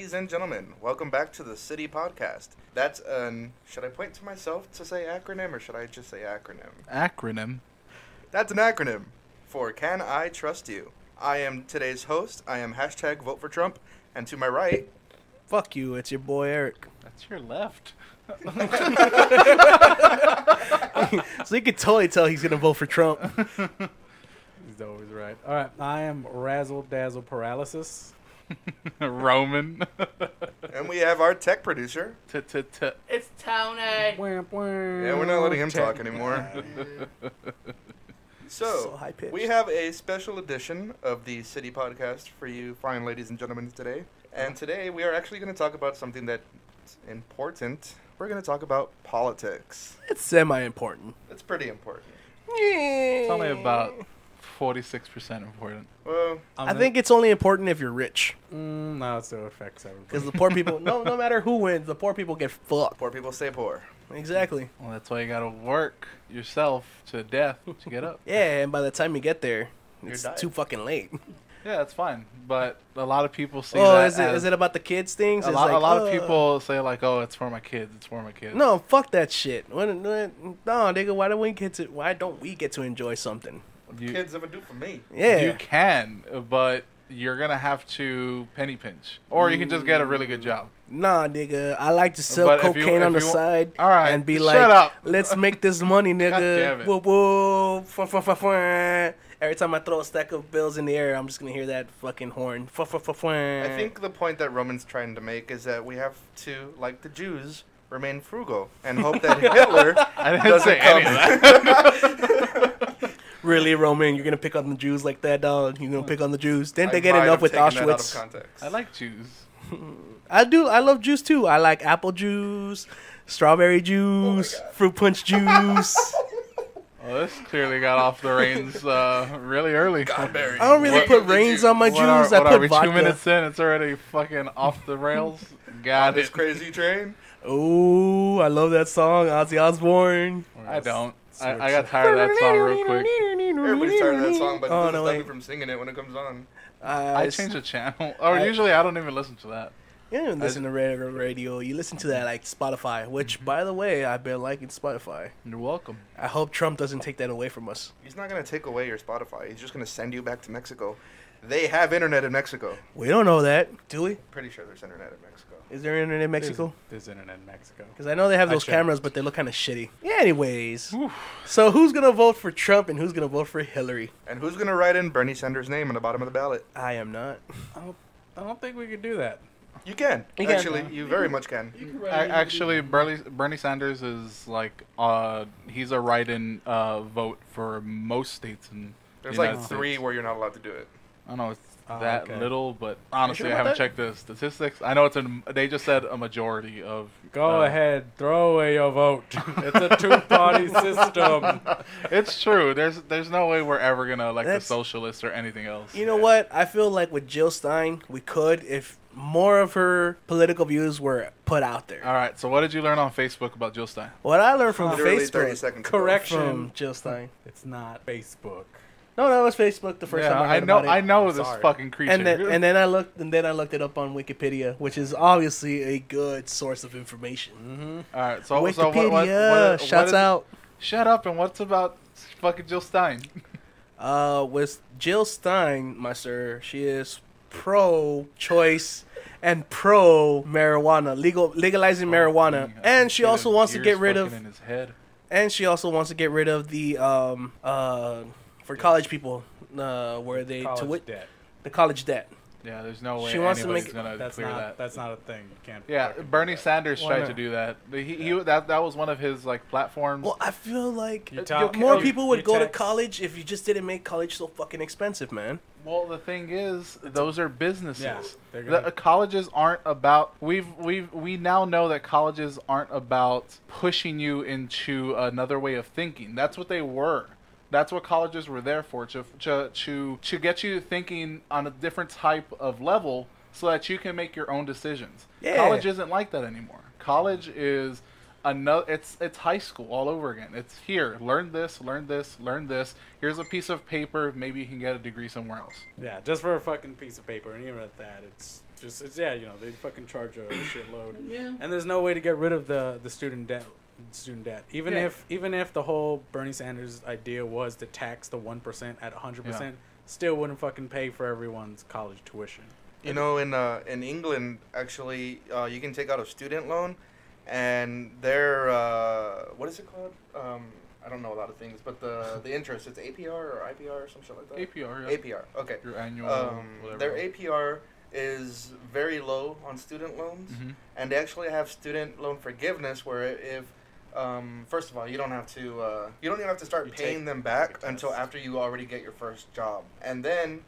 ladies and gentlemen, welcome back to the City Podcast. That's should I point to myself to say acronym, or should I just say acronym? Acronym? That's an acronym for Can I Trust You? I am today's host. I am hashtag Vote for Trump. And to my right... Fuck you, it's your boy Eric. That's your left. So you can totally tell he's going to vote for Trump. He's always right. All right, I am Razzle Dazzle Paralysis. Roman. And we have our tech producer. It's Tony. Yeah, we're not letting him talk anymore. So high-pitched. we have a special edition of the City Podcast for you fine ladies and gentlemen today. And today we are actually going to talk about something that's important. We're going to talk about politics. It's semi-important. It's pretty important. It's only about 46% important. Well, I think it's only important if you're rich. No, it still affects everybody. Because the poor people, no matter who wins, the poor people get fucked. poor people stay poor. Exactly. Well, that's why you gotta work yourself to death to get up. Yeah, and by the time you get there, it's You're too fucking late. Yeah, that's fine. But a lot of people see Oh, that is it about the kids things? a It's lot, like, a lot of people say like, oh, it's for my kids. It's for my kids. No, fuck that shit. No, nigga, why don't we get to enjoy something? You, Kids ever do for me. Yeah. you can, but you're gonna have to penny pinch, or you can just get a really good job. Nah, nigga, I like to sell But if you- cocaine on the if you- side All right, and be shut like, up. let's make this money, damn nigga. it. Whoop, whoop. Fwa, fwa, fwa, fwa. Every time I throw a stack of bills in the air, I'm just going to hear that fucking horn. Fwa, fwa, fwa, fwa. I think the point that Roman's trying to make is that we have to, like the Jews, remain frugal and hope that Hitler I didn't doesn't say come. any of that. Really, Roman, you're going to pick on the Jews like that, dog? You're going to pick on the Jews? Didn't they I get might enough have with taken that out of Auschwitz? context. I like Jews. I do. I love juice, too. I like apple juice, strawberry juice, God. fruit punch juice. Well, this clearly got off the reins really early. Godberry. I don't really What put did reins you- on my What juice. are I put we, vodka. 2 minutes in? It's already fucking off the rails. Got This it. crazy train. Ooh, I love that song, Ozzy Osbourne. I don't. I got tired of that song real quick. Everybody's tired of that song, but it Oh, doesn't no stop me way. from singing it when it comes on. I change the channel. Or usually I don't even listen to that. You don't listen to regular radio. You listen to that like Spotify, which, by the way, I've been liking Spotify. You're welcome. I hope Trump doesn't take that away from us. He's not going to take away your Spotify. He's just going to send you back to Mexico. They have internet in Mexico. We don't know that, do we? Pretty sure there's internet in Mexico. Is there internet in Mexico? There's internet in Mexico. Because I know they have I those checked. cameras, but they look kind of shitty. Yeah, anyways. So who's going to vote for Trump and who's going to vote for Hillary? And who's going to write in Bernie Sanders' name on the bottom of the ballot? I am not. I don't think we could do that. You can. You can. Actually, you very much can. Actually, Bernie Sanders is like, he's a write-in vote for most states in There's the like United 3 States. where you're not allowed to do it. I don't know it's Oh, that okay. little, but honestly, sure I haven't about that? checked the statistics. I know they just said a majority of. Go ahead, throw away your vote. It's a two-party system. It's true. There's no way we're ever gonna elect a That's- socialist or anything else. You know what? I feel like with Jill Stein, we could if more of her political views were put out there. All right. So what did you learn on Facebook about Jill Stein? What I learned from Literally 30 Facebook, seconds ago. Correction. from Jill Stein. It's not Facebook. No, that was Facebook the first yeah, time I heard know. about it. I know I'm this sorry. fucking creature. And then I looked it up on Wikipedia, which is obviously a good source of information. All right. So Wikipedia, shouts out. Shut up. And what's about fucking Jill Stein? With Jill Stein, my sir, she is pro-choice and pro-marijuana, legalizing marijuana, and she also wants to get rid of. In his head. And she also wants to get rid of the for college people where they College debt. the college debt. Yeah, there's no way She wants to anybody's make- gonna That's clear not. that. That's not a thing. You can't. Yeah, fucking do Bernie that. Sanders Why tried not? to do that. That was one of his like platforms. Well, I feel like You talk- more you- people would you go to text- college if you just didn't make college so fucking expensive, man. Well, the thing is, those are businesses. Yeah, they're The gonna- colleges aren't about. We now know that colleges aren't about pushing you into another way of thinking. That's what they were. That's what colleges were there for, to get you thinking on a different type of level, so that you can make your own decisions. Yeah. College isn't like that anymore. College is another. It's high school all over again. It's here. Learn this. Learn this. Learn this. Here's a piece of paper. Maybe you can get a degree somewhere else. Yeah, just for a fucking piece of paper, and even at that, it's Yeah, you know, they fucking charge a shitload. Yeah. And there's no way to get rid of the student debt. Even if the whole Bernie Sanders idea was to tax the 1% at 100%, still wouldn't fucking pay for everyone's college tuition. You know, in England, actually, you can take out a student loan, and their what is it called? I don't know a lot of things, but the interest, it's APR or IPR or some shit like that. APR, yeah. APR, okay. Your annual, whatever. Their APR is very low on student loans, and they actually have student loan forgiveness where if first of all, you don't have to even have to start paying them back until after you already get your first job, and then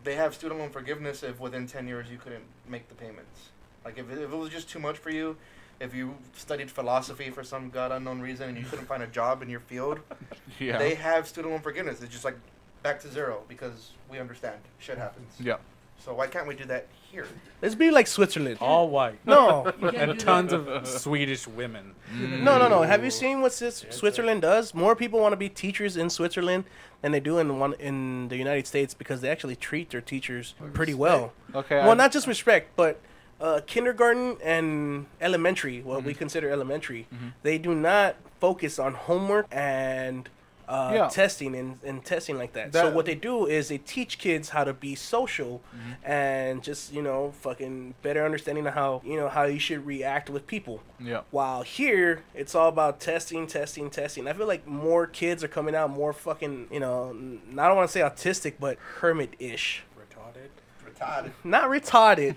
they have student loan forgiveness if within 10 years you couldn't make the payments. Like if it was just too much for you, if you studied philosophy for some god unknown reason and you couldn't find a job in your field, they have student loan forgiveness. It's just like back to zero because we understand shit happens. Yeah. So why can't we do that here? Let's be like Switzerland. All white. No. And tons of Swedish women. No. Have you seen what Switzerland does? More people want to be teachers in Switzerland than they do in the United States because they actually treat their teachers pretty well. Okay. Well, not just respect, but kindergarten and elementary, what we consider elementary, they do not focus on homework and testing and testing like that. So what they do is they teach kids how to be social and just, you know, fucking better understanding of how you should react with people. Yeah. While here, it's all about testing. I feel like more kids are coming out more fucking, you know, I don't want to say autistic, but hermit-ish. Retarded. Not retarded.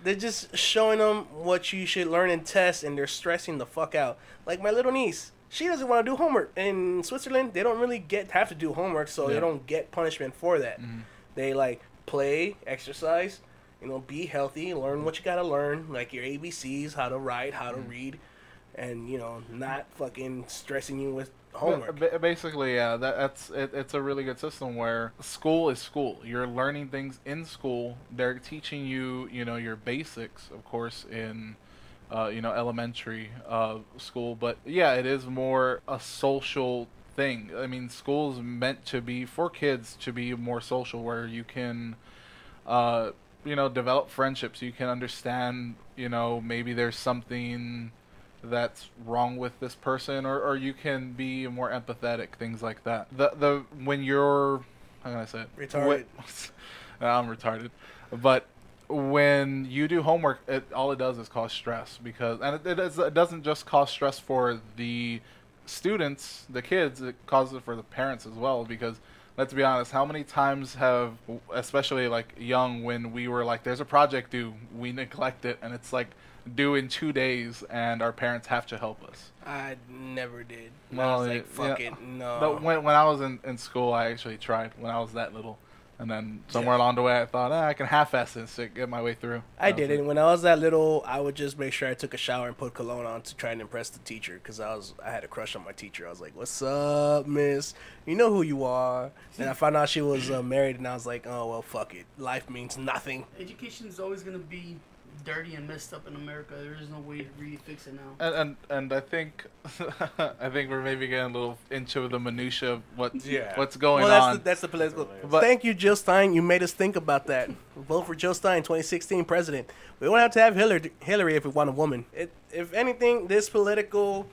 They're just showing them what you should learn and test, and they're stressing the fuck out. Like my little niece. She doesn't want to do homework. In Switzerland, they don't really have to do homework, so they don't get punishment for that. They like play, exercise, you know, be healthy, learn what you gotta learn, like your ABCs, how to write, how to read, and you know, not fucking stressing you with homework. Basically, yeah, that's it. It's a really good system where school is school. You're learning things in school. They're teaching you, you know, your basics, of course, in you know, elementary school, but yeah, it is more a social thing. I mean, school's meant to be for kids to be more social, where you can, you know, develop friendships. You can understand, you know, maybe there's something that's wrong with this person, or you can be more empathetic, things like that. When you're, how can I say it? Retarded. I'm retarded, but when you do homework, all it does is cause stress, because it doesn't just cause stress for the students, the kids, it causes it for the parents as well, because let's be honest, how many times have, especially like young, when we were like, there's a project due, we neglect it, and it's like due in 2 days, and our parents have to help us. I never did. Well, I was like, fuck it, no. But when I was in school, I actually tried when I was that little. And then somewhere along the way, I thought, I can half-ass this to get my way through. I did it. When I was that little, I would just make sure I took a shower and put cologne on to try and impress the teacher, because I had a crush on my teacher. I was like, "What's up, miss? You know who you are." And I found out she was married, and I was like, "Oh well, fuck it. Life means nothing." Education is always gonna be dirty and messed up in America. There is no way to really fix it now. And I think we're maybe getting a little into the minutia of what's going well, on. That's the political. But thank you, Jill Stein. You made us think about that. Vote for Jill Stein, 2016 president. We don't have to have Hillary if we want a woman. If anything, this political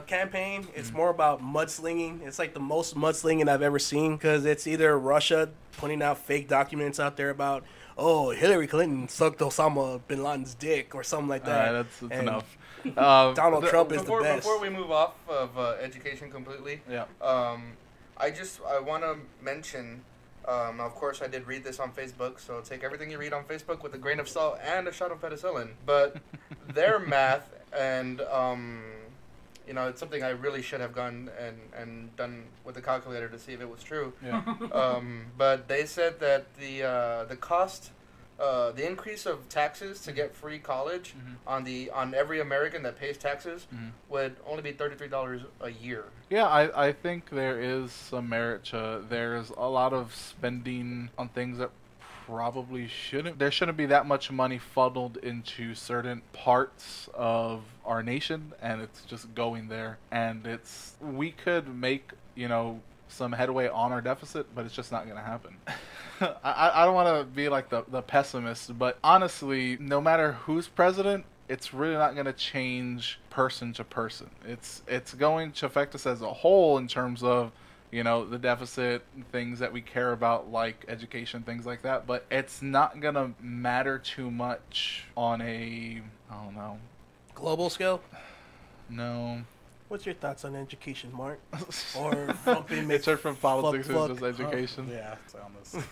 campaign, it's more about mudslinging. It's like the most mudslinging I've ever seen, because it's either Russia putting out fake documents out there about, oh, Hillary Clinton sucked Osama bin Laden's dick or something like that. All right, that's enough. Donald Trump is the best. Before we move off of education completely, I want to mention, of course I did read this on Facebook, so take everything you read on Facebook with a grain of salt and a shot of penicillin. But their math and, you know, it's something I really should have gone and done with a calculator to see if it was true. Yeah. But they said that the cost, the increase of taxes to get free college on every American that pays taxes would only be $33 a year. Yeah, I think there is some merit to. There's a lot of spending on things that probably shouldn't. There shouldn't be that much money funneled into certain parts of our nation, and it's just going there. And we could make, you know, some headway on our deficit, but it's just not going to happen. I don't want to be like the pessimist, but honestly, no matter who's president, it's really not going to change person to person. It's going to affect us as a whole in terms of, you know, the deficit, things that we care about, like education, things like that. But it's not going to matter too much on a, I don't know. Global scale? No. What's your thoughts on education, Mark? Or It's from politics to just education. Yeah, it's almost.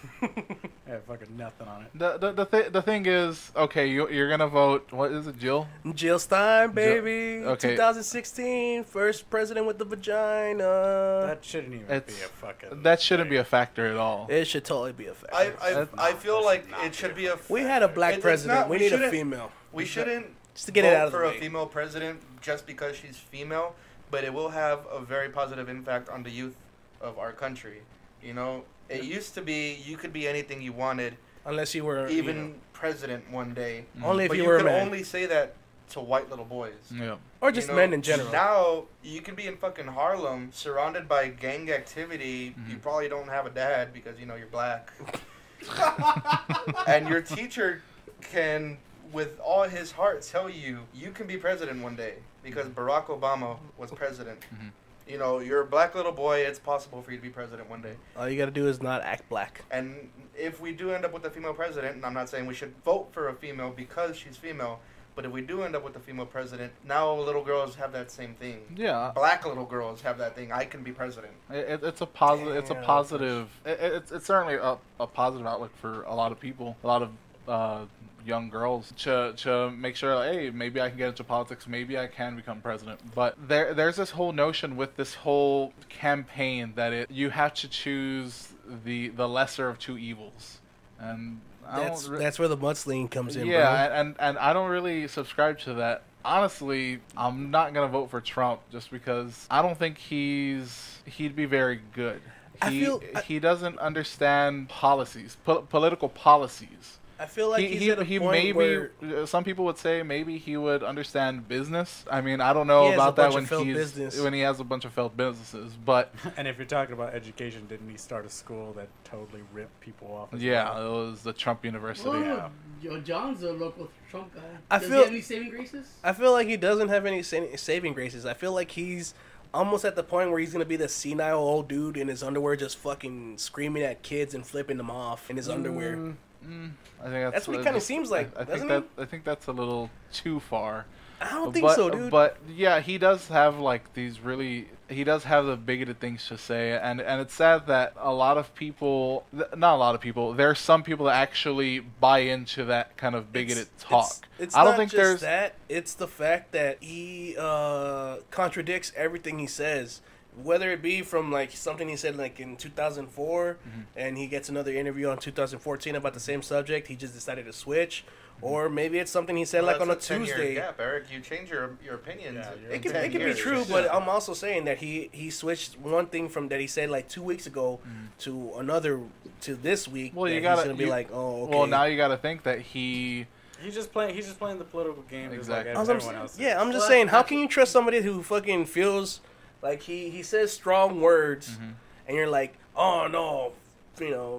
Yeah, fucking nothing on it. The thing is, okay, you're gonna vote. What is it, Jill? Jill Stein, baby. Okay. 2016, first president with the vagina. That shouldn't even be a fucking. That shouldn't be a factor at all. It should totally be a factor. I feel like it should be a. We had a black president. We need a female. We shouldn't just to get it out of the way. For way. a female president just because she's female, but it will have a very positive impact on the youth of our country. You know, it used to be you could be anything you wanted, unless you were even president one day. Only if but you were a man. You could only say that to white little boys. Yeah. Or just men in general. Now you can be in fucking Harlem, surrounded by gang activity. Mm-hmm. You probably don't have a dad because you're black, and your teacher can, with all his heart, tell you can be president one day because Barack Obama was president. Mm-hmm. You know, you're a black little boy. It's possible for you to be president one day. All you gotta do is not act black. And if we do end up with a female president, and I'm not saying we should vote for a female because she's female, but if we do end up with a female president, now little girls have that same thing. Yeah. Black little girls have that thing. I can be president. It's a positive. It's a positive. It's certainly a positive outlook for a lot of people. A lot of young girls to make sure, like, hey, maybe I can get into politics, maybe I can become president. But there's this whole notion with this whole campaign that you have to choose the lesser of two evils, and that's where the mudslinging comes in. Yeah, bro. and I don't really subscribe to that. Honestly, I'm not gonna vote for Trump just because I don't think he'd be very good. He doesn't understand policies, political policies. I feel like he's at a point where some people would say maybe he would understand business. I mean, I don't know about that when he has a bunch of failed businesses. But and if you're talking about education, didn't he start a school that totally ripped people off? Yeah, it was the Trump University. Well, Yo, John's a local Trump guy. Does he have any saving graces? I feel like he doesn't have any saving graces. I feel like he's almost at the point where he's gonna be the senile old dude in his underwear, just fucking screaming at kids and flipping them off in his underwear. I think that's what it kind of seems like. I think that's a little too far. I don't think so, dude. But yeah, he does have like these really. He does have the bigoted things to say, and it's sad that a lot of people, not a lot of people, there are some people that actually buy into that kind of bigoted talk. I don't think there's that. It's the fact that he contradicts everything he says. Whether it be from like something he said like in 2004, and he gets another interview on 2014 about the same subject, he just decided to switch, or maybe it's something he said like on a Tuesday. Yeah, Eric, you change your opinions. Yeah, it can be true, but I'm also saying that he switched one thing from that he said like 2 weeks ago to another to this week. Well, he's gonna be like, oh, okay. Well, now you got to think that he's just playing the political game exactly. Just like everyone else. Yeah, I'm just saying, how can you trust somebody who fucking feels like he says strong words, and you're like, oh no,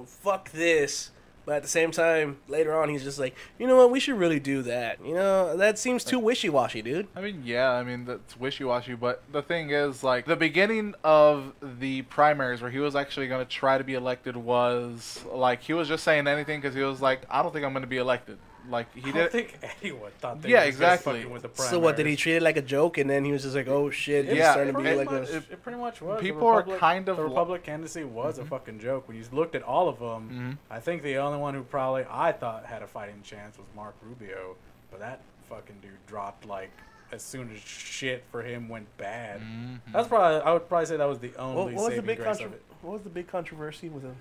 fuck this. But at the same time, later on, he's just like, you know what, we should really do that. That seems too wishy-washy, dude. I mean, yeah, that's wishy-washy. But the thing is, like, the beginning of the primaries where he was actually going to try to be elected was, like, he was just saying anything because he was like, I don't think I'm going to be elected. Like, I don't think anyone thought that. Yeah, he was exactly. With the primaries. So what, did he treat it like a joke, and then he was just like, oh shit, he's starting to be like this? It pretty much was. People are kind of... The Republican candidacy was a fucking joke. When you looked at all of them, I think the only one who probably I thought had a fighting chance was Mark Rubio, but that fucking dude dropped like as soon as shit for him went bad. That's probably, I would probably say that was the only saving grace of it. What was the big controversy with him?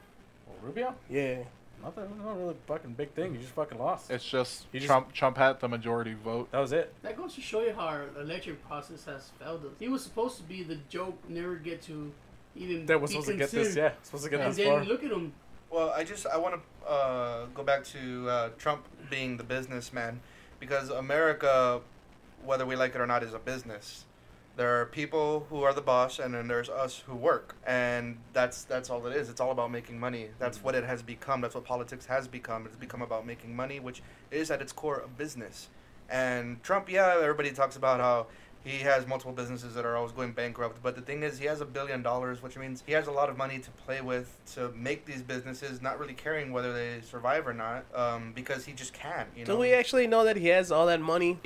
Rubio? Yeah. Nothing, not really fucking big thing. You just fucking lost. It's just Trump had the majority vote. That was it. That goes to show you how our election process has failed us. He was supposed to be the joke, never get to even. That was supposed to get this. Yeah, supposed to get this far. And then look at him. Well, I want to go back to Trump being the businessman, because America, whether we like it or not, is a business. There are people who are the boss, and then there's us who work, and that's all it is. It's all about making money. That's what it has become. That's what politics has become. It's become about making money, which is at its core a business. And Trump, yeah, everybody talks about how he has multiple businesses that are always going bankrupt. But the thing is, he has $1 billion, which means he has a lot of money to play with to make these businesses, not really caring whether they survive or not, because he just can. You know? Do we actually know that he has all that money?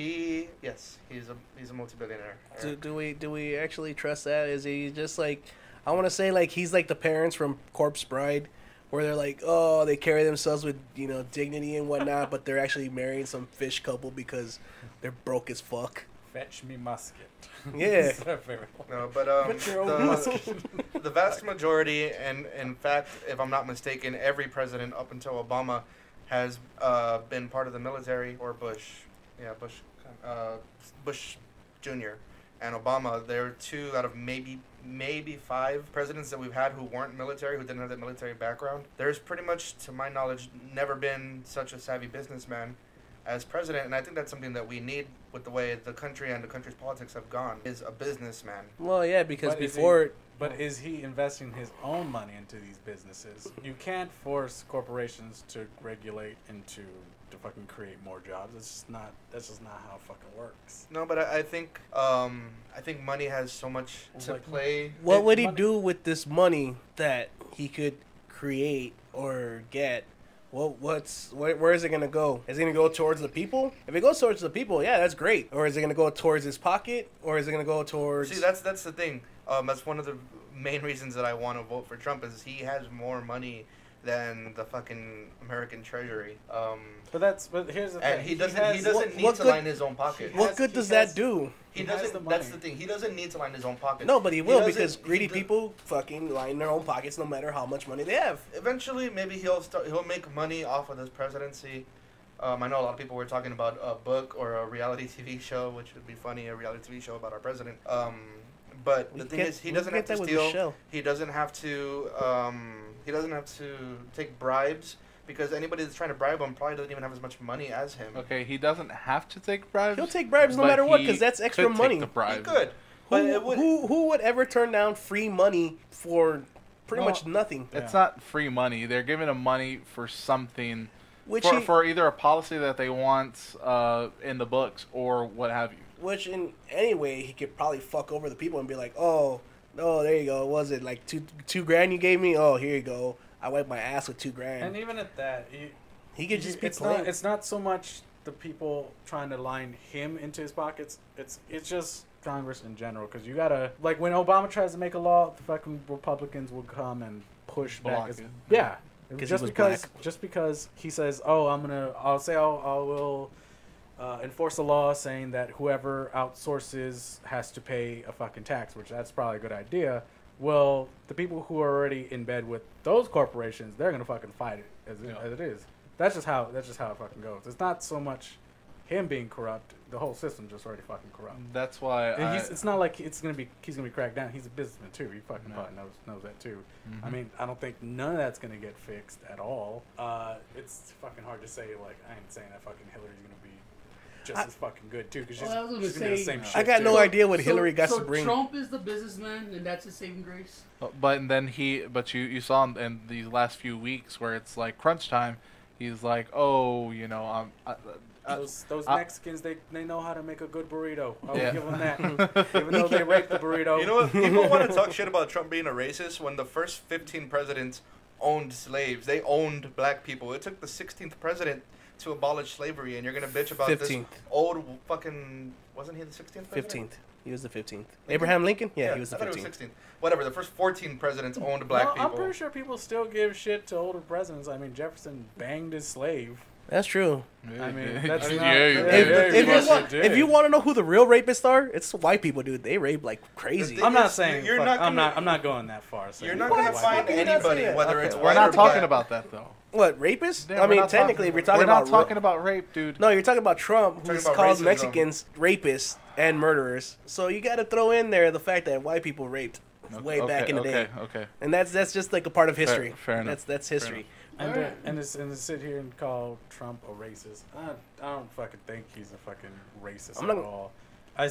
Yes, he's a multi-billionaire. Do we actually trust that? Is he just like, I want to say like he's like the parents from Corpse Bride, where they're like, oh, they carry themselves with, you know, dignity and whatnot, but they're actually marrying some fish couple because they're broke as fuck. Fetch me musket. Yeah. No, but the vast majority, and in fact, if I'm not mistaken, every president up until Obama has been part of the military, or Bush. Yeah, Bush Jr. and Obama. They're 2 out of maybe 5 presidents that we've had who weren't military, who didn't have that military background. There's pretty much, to my knowledge, never been such a savvy businessman as president, and I think that's something that we need with the way the country and the country's politics have gone, is a businessman. Well, yeah, because But is he investing his own money into these businesses? You can't force corporations to regulate to fucking create more jobs. That's just not how it fucking works. No, but I think money has so much to play. What would he do with this money that he could create or get? Where is it going to go? Is it going to go towards the people? If it goes towards the people, yeah, that's great. Or is it going to go towards his pocket? Or is it going to go towards... See, that's the thing. That's one of the main reasons that I want to vote for Trump, is he has more money than the fucking American Treasury. But here's the thing. And he doesn't need to line his own pocket. What good does that do? He doesn't. That's the thing. He doesn't need to line his own pocket. No, but he will, because greedy people fucking line their own pockets no matter how much money they have. Eventually, maybe he'll make money off of this presidency. I know a lot of people were talking about a book or a reality TV show, which would be funny, a reality TV show about our president. But the thing is, he doesn't have to steal. He doesn't have to. He doesn't have to take bribes, because anybody that's trying to bribe him probably doesn't even have as much money as him. Okay, he doesn't have to take bribes. He'll take bribes no matter what, because that's extra money. He could. But who would ever turn down free money for pretty much nothing? It's not free money. They're giving him money for something, which for either a policy that they want in the books or what have you. Which in any way he could probably fuck over the people and be like, oh, there you go. Was it like two grand you gave me? Oh, here you go. I wiped my ass with $2,000. And even at that, he could just be it's not so much the people trying to line him into his pockets. It's just Congress in general, because you gotta, like, when Obama tries to make a law, the fucking Republicans will come and push back. Yeah, just because he says, oh, I will enforce a law saying that whoever outsources has to pay a fucking tax, which that's probably a good idea. Well, the people who are already in bed with those corporations, they're gonna fucking fight it as it is. That's just how it fucking goes. It's not so much him being corrupt. The whole system's just already fucking corrupt. That's why it's not like he's gonna be cracked down. He's a businessman too. He fucking probably knows that too. Mm-hmm. I mean, I don't think none of that's gonna get fixed at all. It's fucking hard to say. Like, I ain't saying that fucking Hillary's gonna be just as fucking good too, because she's gonna do the same shit. I got no idea what Hillary got to bring. Trump is the businessman, and that's his saving grace. But then you saw in these last few weeks where it's like crunch time, he's like, oh, you know, those Mexicans, they know how to make a good burrito. I'll give them that. Even though they raped the burrito. You know what? People want to talk shit about Trump being a racist when the first 15 presidents owned slaves. They owned black people. It took the 16th president to abolish slavery, and you're going to bitch about 15th. This old fucking... Wasn't he the 16th president? 15th. He was the 15th. Abraham Lincoln? Yeah, he was the 15th. It was 16th. Whatever, the first 14 presidents owned black people. I'm pretty sure people still give shit to older presidents. I mean, Jefferson banged his slave. That's true. I mean, that's if you want to know who the real rapists are, it's white people, dude. They rape like crazy. I'm not saying I'm not going that far. So you're not going to find anybody, whether it's white or We're not talking about that though. What, rapists? Yeah, I mean, technically, we're not talking about rape, dude. No, you're talking about Trump, who's called Mexicans rapists and murderers. So you got to throw in there the fact that white people raped way back in the day. Okay. And that's just like a part of history. Fair enough. That's history. And to sit here and call Trump a racist, I don't fucking think he's a fucking racist at all. I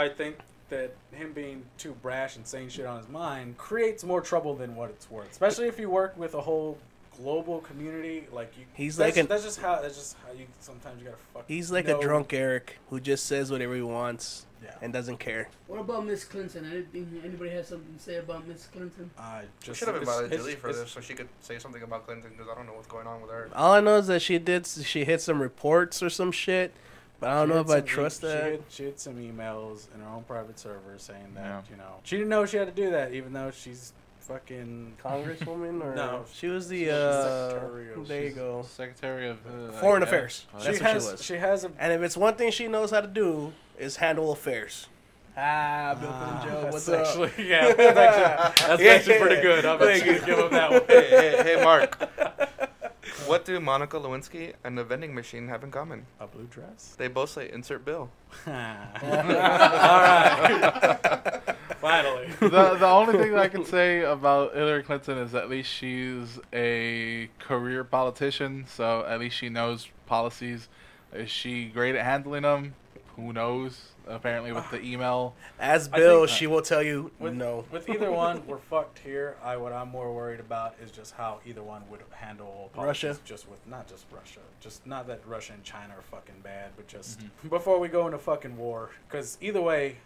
think that him being too brash and saying shit on his mind creates more trouble than what it's worth. Especially if you work with a whole global community, like you. That's just how you sometimes you gotta fuck. He's like a drunk Eric who just says whatever he wants and doesn't care. What about Miss Clinton? Anybody have something to say about Miss Clinton? We should have invited Julie for this so she could say something about Clinton because I don't know what's going on with her. All I know is that she hit some reports or some shit. But I don't know if I trust that. She had some emails in her own private server saying that, she didn't know she had to do that, even though she's fucking Congresswoman or no. She was the there you go. Secretary of Foreign Affairs. That's what she was. She has and if it's one thing she knows how to do is handle affairs. Bill Clinton Joe, what's up? Actually, yeah, that's actually pretty good. I'm going to give him that one. Hey, Mark. What do Monica Lewinsky and the vending machine have in common? A blue dress? They both say insert bill. All right. Finally. The only thing that I can say about Hillary Clinton is at least she's a career politician, so at least she knows policies. Is she great at handling them? Who knows? Apparently with the email. As Bill, she will tell you no. With either one, we're fucked here. What I'm more worried about is just how either one would handle Russia. Not just Russia. Just not that Russia and China are fucking bad, but just before we go into fucking war. Because either way,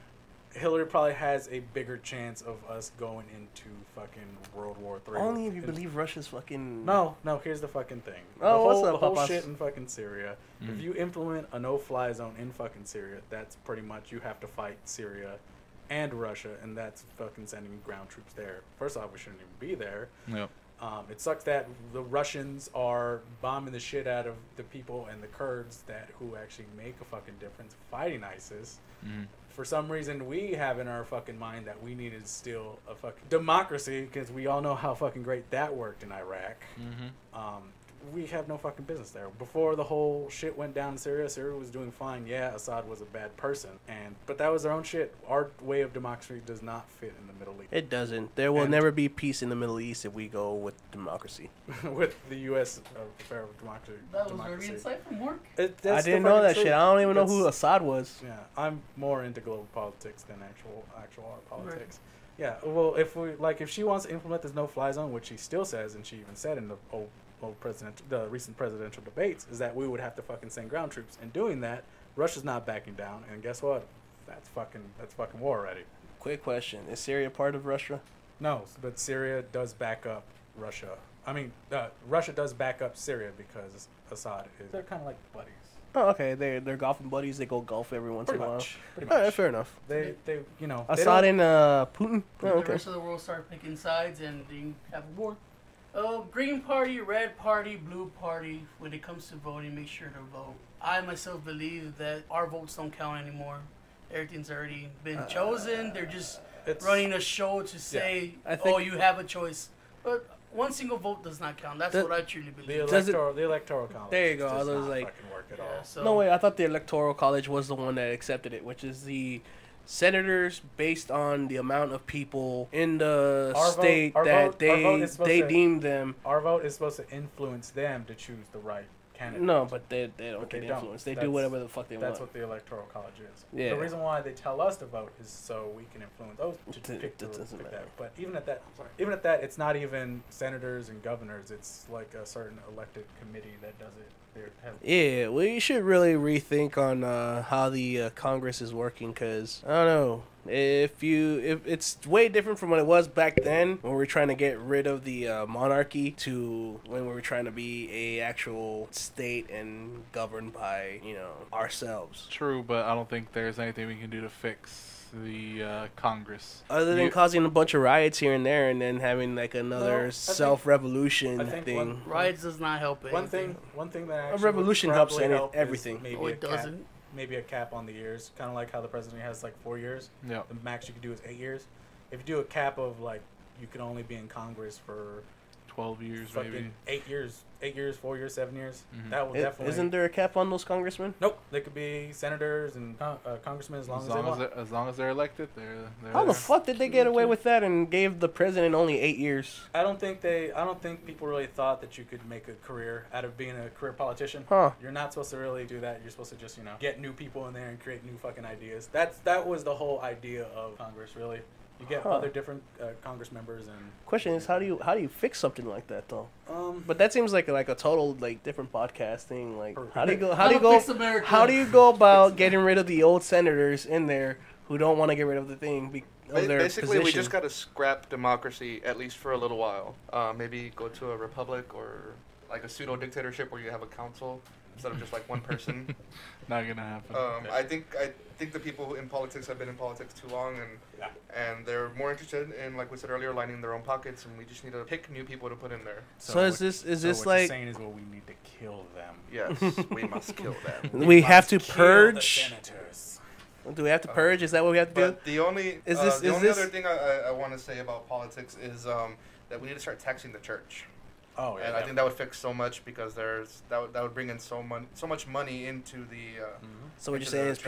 Hillary probably has a bigger chance of us going into fucking World War III. Only if you believe Russia's fucking... No, here's the fucking thing. The whole shit in fucking Syria. If you implement a no-fly zone in fucking Syria, that's pretty much you have to fight Syria and Russia, and that's fucking sending ground troops there. First off, we shouldn't even be there. Yep. It sucks that the Russians are bombing the shit out of the people and the Kurds who actually make a fucking difference fighting ISIS. For some reason, we have in our fucking mind that we needed to steal a fucking democracy because we all know how fucking great that worked in Iraq. We have no fucking business there. Before the whole shit went down in Syria, Syria was doing fine. Yeah, Assad was a bad person, but that was their own shit. Our way of democracy does not fit in the Middle East. It doesn't. There will never be peace in the Middle East if we go with democracy. With the U.S. Affair of democracy. That was very insightful, Mark. I didn't know that shit. I don't even know who Assad was. Yeah, I'm more into global politics than actual politics. Right. Yeah, well, if she wants to implement this no-fly zone, which she still says, and she even said in the the recent presidential debates, is that we would have to fucking send ground troops. And doing that, Russia's not backing down, and guess what? That's fucking war already. Quick question: is Syria part of Russia? No, but Syria does back up Russia. I mean, Russia does back up Syria because Assad is. They're kind of like buddies. Oh, okay. They're golfing buddies. They go golf every once in a while. Pretty much. All right, fair enough. They Assad and Putin. The rest of the world start picking sides and they have a war. Green party, red party, blue party. When it comes to voting, make sure to vote. I myself believe that our votes don't count anymore. Everything's already been chosen. They're just running a show to say, you have a choice. But one single vote does not count. That's what I truly believe. The electoral college. There you go. Does not like, fucking work at all. So, no way. I thought the electoral college was the one that accepted it, which is the senators based on the amount of people in the state that they deem them. Our vote is supposed to influence them to choose the right candidate. No, but they don't get influence. They do whatever the fuck they want. That's what the electoral college is. Yeah. The reason why they tell us to vote is so we can influence those to pick that. But even at that, it's not even senators and governors. It's like a certain elected committee that does it. Yeah, we should really rethink on how the Congress is working, because I don't know if it's way different from what it was back then when we were trying to get rid of the monarchy to when we were trying to be a actual state and governed by ourselves. True, but I don't think there's anything we can do to fix the Congress other than causing a bunch of riots here and there and then having like another self-revolution thing. Riots does not help it. One thing that actually a revolution helps everything. Maybe it doesn't. Maybe a cap on the years, kind of like how the president has like 4 years. Yeah. The max you can do is 8 years. If you do a cap of like you can only be in Congress for 12 years, fucking maybe. 8 years, 4 years, 7 years. Mhm. That will definitely. Isn't there a cap on those congressmen? Nope, they could be senators and congressmen as long as they want. As long as they're elected, they're How the there. fuck did they get away with that and gave the president only 8 years? I don't think people really thought that you could make a career out of being a career politician. Huh. You're not supposed to really do that. You're supposed to just, get new people in there and create new fucking ideas. That was the whole idea of Congress, really. You get other different Congress members and. Question is, how do you fix something like that though? But that seems like a total different podcasting. Like, how do you go about getting rid of the old senators in there who don't want to get rid of the thing? Basically, we just got to scrap democracy, at least for a little while. Maybe go to a republic or like a pseudo dictatorship where you have a council instead of just like one person. Not gonna happen. I think the people in politics have been in politics too long, and they're more interested in, like we said earlier, lining their own pockets, and we just need to pick new people to put in there. So is this what like? You're saying is, we need to kill them. Yes, we must kill them. We have to Kill purge. the senators. Do we have to purge? Is that what we have to do? But the only other thing I want to say about politics is that we need to start taxing the church. Oh yeah. And I think that would fix so much because that would bring in so much money into the. So what you're saying is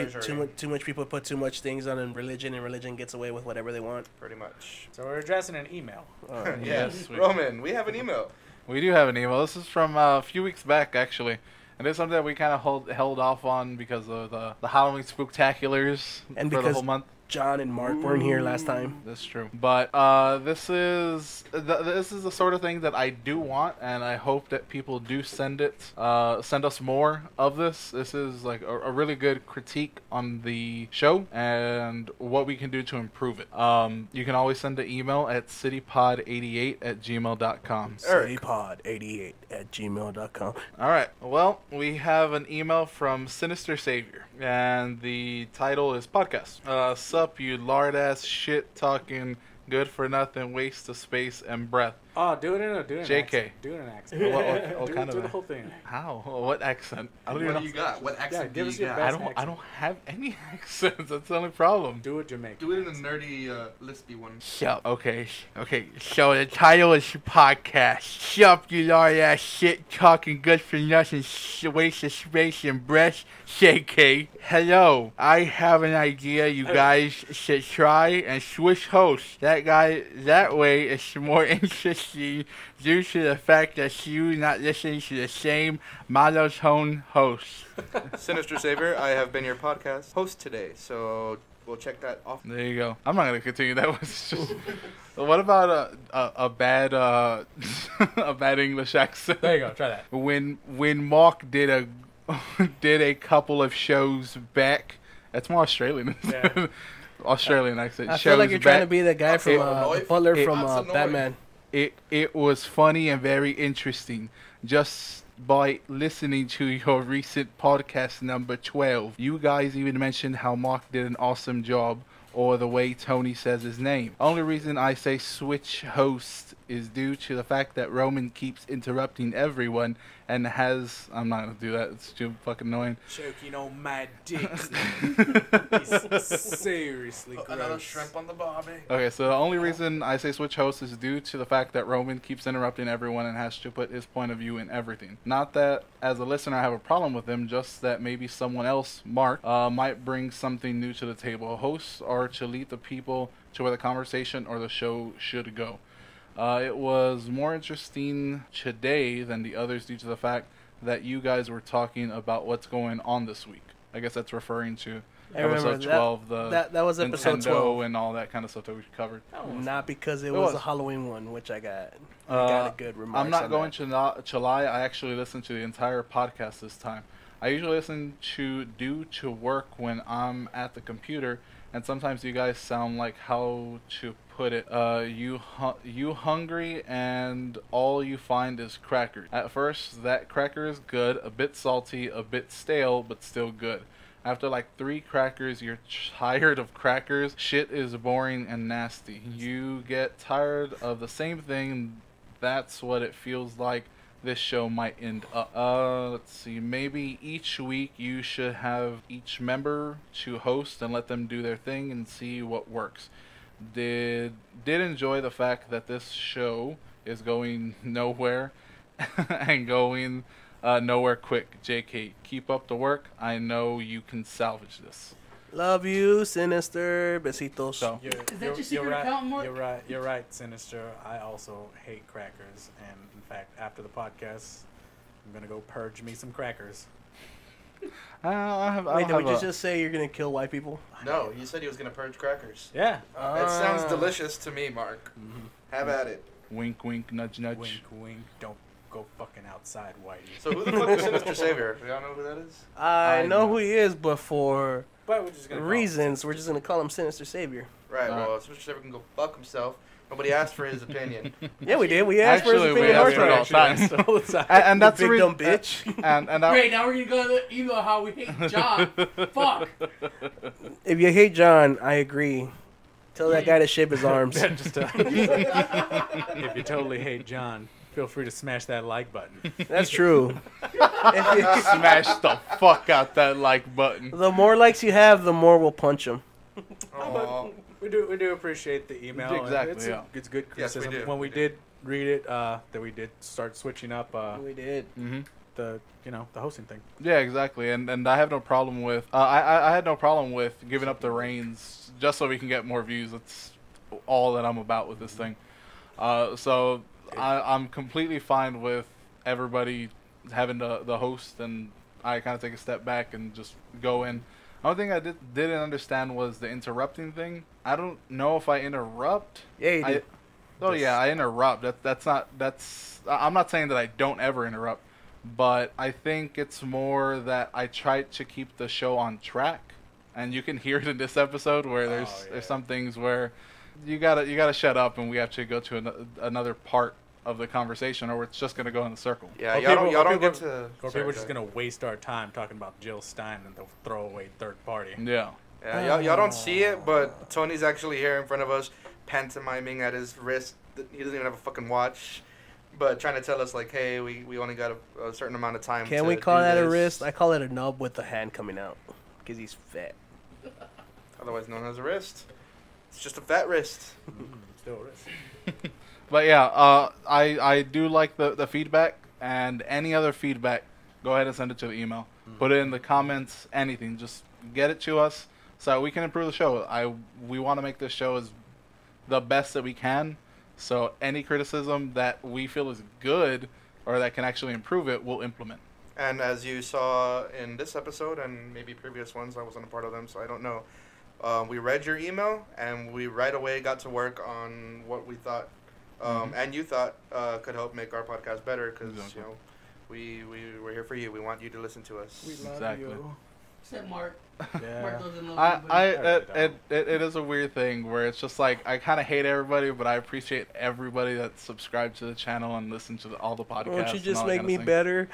too much people put too much things on religion, and religion gets away with whatever they want. Pretty much. So we're addressing an email. Yes, Roman, we have an email. We do have an email. This is from a few weeks back, actually. And it's something that we kind of held off on because of the Halloween spooktaculars and for the whole month. John and Mark weren't here last time. That's true. But this is the sort of thing that I do want, and I hope that people do send us more of this. This is like a really good critique on the show and what we can do to improve it. You can always send an email at citypod88@gmail.com. citypod88@gmail.com. All right. Well, we have an email from Sinister Savior, and the title is podcast. Sup, you lard-ass shit-talking, good-for-nothing, waste of space and breath. Oh, do it in an JK. accent. Do it in an accent. What kind do of the whole thing. How? What accent? I don't even know. What do you got? What accent do give us you your got? best I don't have any accents. That's the only problem. Do it Jamaican. Do it in a nerdy, lispy one. Sup? Okay. So the title is podcast. Sup, you lard-ass shit-talking, good-for-nothing, waste of space and breath. JK. Hello. I have an idea. You guys should try and switch hosts. That way it's more interesting due to the fact that you not listening to the same monotone host. Sinister Savior, I have been your podcast host today, so we'll check that off. There you go. I'm not gonna continue. That was just. What about a bad a bad English accent? There you go. Try that. When Mark did a couple of shows back, that's more Australian. Yeah. Australian accent. I feel like you're trying to be the guy from Illinois. the butler from Illinois. Batman. It was funny and very interesting. Just by listening to your recent podcast number 12, you guys even mentioned how Mark did an awesome job, or the way Tony says his name. Only reason I say switch host is due to the fact that Roman keeps interrupting everyone and has... I'm not going to do that. It's too fucking annoying. Choking on my dick. Seriously gross. Another shrimp on the barbie. Okay, so the only reason I say switch host is due to the fact that Roman keeps interrupting everyone and has to put his point of view in everything. Not that, as a listener, I have a problem with him, just that maybe someone else, Mark, might bring something new to the table. Hosts are to lead the people to where the conversation or the show should go. It was more interesting today than the others due to the fact that you guys were talking about what's going on this week. I guess that's referring to episode 12, that was episode Nintendo 12. and all that kind of stuff that we covered. Not because it was a Halloween one, which I got a good remarks. I'm not on going that. to lie. I actually listened to the entire podcast this time. I usually listen to work when I'm at the computer, and sometimes you guys sound like, how to put it, you hungry and all you find is crackers. At first, that cracker is good, a bit salty, a bit stale, but still good. After like 3 crackers, you're tired of crackers. Shit is boring and nasty. You get tired of the same thing. That's what it feels like this show might end up. Let's see. Maybe each week you should have each member to host and let them do their thing and see what works. Did enjoy the fact that this show is going nowhere and going nowhere quick. JK, keep up the work. I know you can salvage this. Love you, Sinister. Besitos. So, Is that your secret account, Mark? You're right, Sinister. I also hate crackers, and in fact, after the podcast, I'm gonna go purge me some crackers. Wait, did we just say you're gonna kill white people? No, you said he was gonna purge crackers. Yeah. It sounds delicious to me, Mark. Mm-hmm. Have at it. Wink, wink, nudge, nudge. Wink, wink. Don't go fucking outside, Whitey. So who the fuck is Sinister Savior? Do y'all know who that is? I know who he is, but for But we're just gonna reasons, we're just gonna call him Sinister Savior. Right. Well, Sinister Savior can go fuck himself. Nobody asked for his opinion. Yeah, we did. We asked for his Actually, we opinion asked for it all the time. And that's the big reason, dumb bitch. And Great, now we're gonna go to the email how we hate John. Fuck. If you hate John, I agree. Tell that guy to shape his arms. If you totally hate John, feel free to smash that like button. That's true. smash the fuck out that like button. The more likes you have, the more we'll punch him. Aw. We do appreciate the email. Exactly, It's, yeah. It's good Yes, we criticism. do. When we did read it, that we did start switching up We did. Mm-hmm. the hosting thing. Yeah, exactly. And I have no problem with I had no problem with giving up the reins just so we can get more views. That's all that I'm about with this thing. So I'm completely fine with everybody having the host, and I kind of take a step back and just go in. The only thing I didn't understand was the interrupting thing. I don't know if I interrupt. Yeah, you did. I interrupt. I'm not saying that I don't ever interrupt, but I think it's more that I try to keep the show on track, and you can hear it in this episode where there's some things where you gotta shut up, and we have to go to another part of the conversation, or it's just gonna go in a circle. Yeah, Or y'all don't people- get to. Or sorry, people are just go gonna waste our time talking about Jill Stein and the throwaway third party. Yeah. Yeah, y'all don't see it, but Tony's actually here in front of us, pantomiming at his wrist. He doesn't even have a fucking watch, but trying to tell us like, hey, we only got a certain amount of time. Can to we call do that a this. wrist? I call it a nub with the hand coming out, because he's fat. Otherwise known as a wrist. It's just a fat wrist. Still is. But yeah, I do like the feedback, and any other feedback, go ahead and send it to the email. Put it in the comments, anything. Just get it to us so we can improve the show. We want to make this show as the best that we can. So any criticism that we feel is good or that can actually improve it, we'll implement. And as you saw in this episode and maybe previous ones, I wasn't a part of them, so I don't know. We read your email, and we right away got to work on what we thought and you thought could help make our podcast better, because Exactly. we're here for you. We want you to listen to us. We love Exactly. you. Except Mark. Yeah. Mark doesn't love anybody. It is a weird thing where it's just like I kind of hate everybody, but I appreciate everybody that subscribed to the channel and listened to all the podcasts. Won't you and just all that make kind me of thing. better?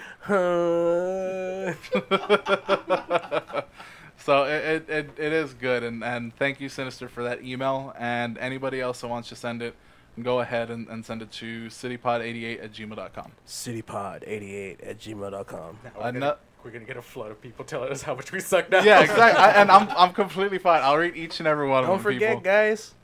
So it is good, and thank you, Sinister, for that email. And anybody else that wants to send it, go ahead and send it to citypod88@gmail.com. citypod88@gmail.com. We're gonna get a flood of people telling us how much we suck now. Yeah, exactly. And I'm completely fine. I'll read each and every one of them. Don't forget, people. guys,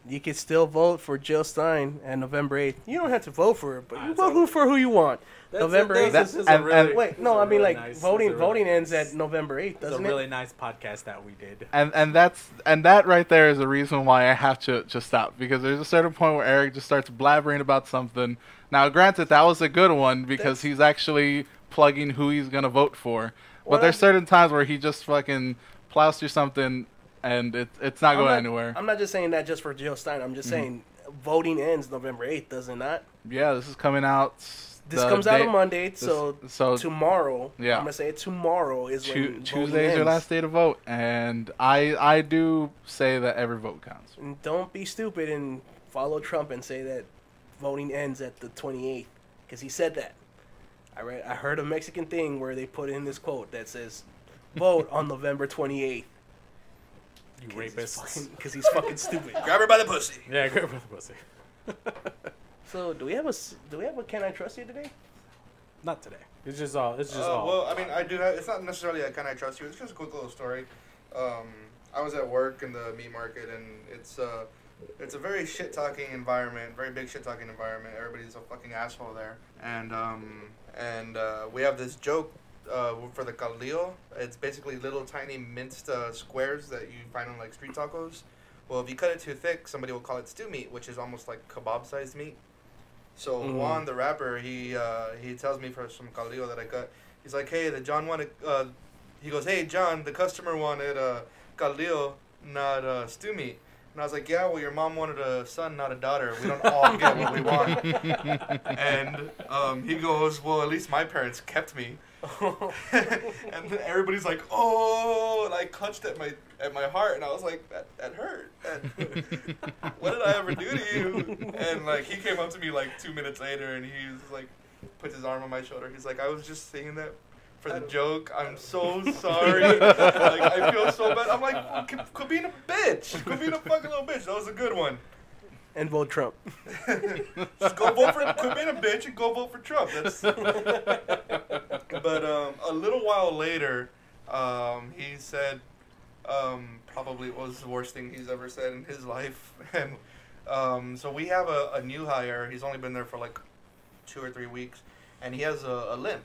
you can still vote for Jill Stein on November 8th. You don't have to vote for her, but you vote for who you want. November 8th. Wait, no, I mean, like, voting ends at November 8th, It's a doesn't really it? nice podcast that we did. And that right there is the reason why I have to stop, because there's a certain point where Eric just starts blabbering about something. Now, granted, that was a good one because he's actually plugging who he's gonna vote for, but there's certain times where he just fucking plows through something and it's not going anywhere. I'm not just saying that just for Jill Stein. I'm just saying voting ends November 8th, does it not? Yeah, this is coming out. This comes out on Monday, so so tomorrow. Yeah. I'm gonna say tomorrow is when Tuesday is your last day to vote, and I do say that every vote counts. And don't be stupid and follow Trump and say that voting ends at the 28th, because he said that. I heard a Mexican thing where they put in this quote that says, "Vote on November 28th." You rapists. Because he's fucking stupid. Grab her by the pussy. Yeah, grab the pussy. So do we have a Can I Trust You today? Not today. It's just all. Well, I mean, I do have. It's not necessarily a Can I Trust You. It's just a quick little story. I was at work in the meat market, and it's It's a very shit-talking environment, very big shit-talking environment. Everybody's a fucking asshole there. And we have this joke for the caldillo. It's basically little tiny minced squares that you find on like street tacos. Well, if you cut it too thick, somebody will call it stew meat, which is almost like kebab-sized meat. So Juan, the rapper, he tells me for some caldillo that I cut. He's like, hey, he goes, hey, John, the customer wanted caldillo, not stew meat. And I was like, yeah, well, your mom wanted a son, not a daughter. We don't all get what we want. And he goes, well, at least my parents kept me. And then everybody's like, oh, and I clutched at my heart, and I was like, that hurt. What did I ever do to you? And like he came up to me like 2 minutes later, and he was like, put his arm on my shoulder. He's like, I was just saying that for the joke. I'm so sorry. Like I feel so bad. I'm like, quit being a bitch. Quit being a fucking little bitch. That was a good one. And vote Trump. Just go vote for. Quit being a bitch and go vote for Trump. But a little while later, he said probably it was the worst thing he's ever said in his life. And so we have a new hire. He's only been there for like 2 or 3 weeks, and he has a limp,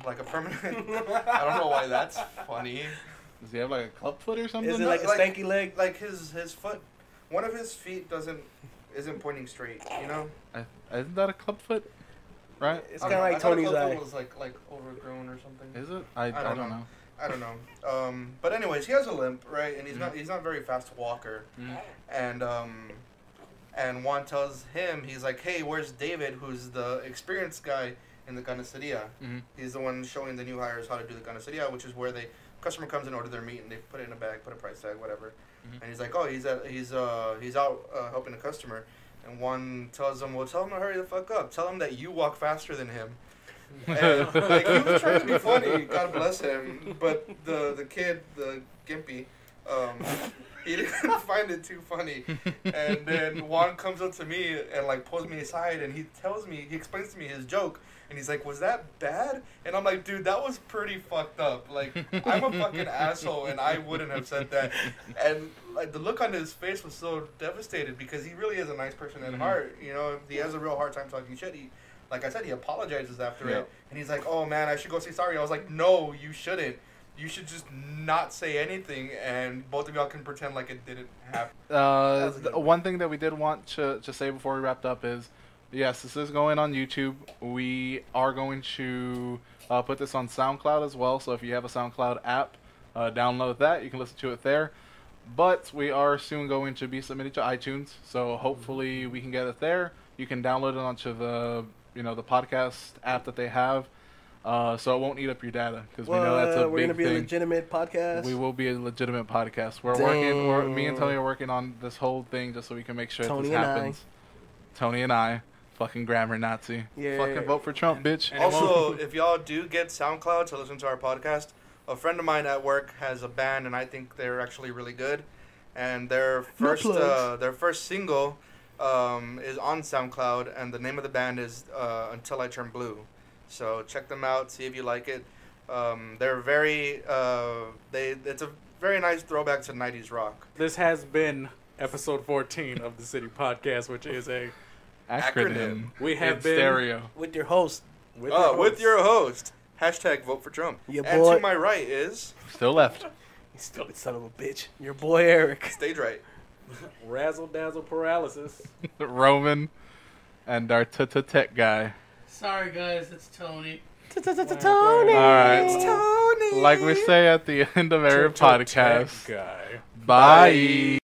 like a permanent. I don't know why that's funny. Does he have like a club foot or something? Is it like a stanky leg? Like his foot, one of his feet isn't pointing straight. You know. Isn't that a club foot? Right. It's kind of like Tony's eye. It was like overgrown or something. Is it? I don't know. I don't know. But anyways, he has a limp, right? And he's not a very fast walker. And Juan tells him, he's like, hey, where's David, who's the experienced guy in the carniceria? He's the one showing the new hires how to do the carniceria, which is where customer comes and order their meat and they put it in a bag, put a price tag, whatever. And he's like, oh, he's out helping a customer. And Juan tells him, well, tell him to hurry the fuck up. Tell him that you walk faster than him. And like he was trying to be funny, God bless him. But the kid, the gimpy, he didn't find it too funny. And then Juan comes up to me and like pulls me aside and he explains to me his joke. And he's like, was that bad? And I'm like, dude, that was pretty fucked up. Like, I'm a fucking asshole, and I wouldn't have said that. And like the look on his face was so devastated because he really is a nice person at heart. You know, he has a real hard time talking shit. Like I said, he apologizes after it. And he's like, oh, man, I should go say sorry. I was like, no, you shouldn't. You should just not say anything, and both of y'all can pretend like it didn't happen. One thing that we did want to say before we wrapped up is, yes, this is going on YouTube. We are going to put this on SoundCloud as well. So if you have a SoundCloud app, download that. You can listen to it there. But we are soon going to be submitting to iTunes. So hopefully we can get it there. You can download it onto the podcast app that they have. So it won't eat up your data because we know that's a big thing. We're gonna be a legitimate podcast. We will be a legitimate podcast. Me and Tony are working on this whole thing just so we can make sure this happens. Tony and I. Fucking grammar Nazi. Yeah. Fucking vote for Trump, bitch. And also, if y'all do get SoundCloud to listen to our podcast, a friend of mine at work has a band, and I think they're actually really good. And their first single is on SoundCloud, and the name of the band is Until I Turn Blue. So check them out, see if you like it. They're very it's a very nice throwback to 90s rock. This has been episode 14 of the City Podcast, which is a acronym. We have been stereo with your host. With your host. # vote for Trump. Your and boy, to my right is still left. You stupid son of a bitch. Your boy Eric. Stage right. Razzle dazzle paralysis. Roman and our tech guy. Sorry guys, it's Tony. Tony. All right. It's Tony. Like we say at the end of every podcast. Guy. Bye.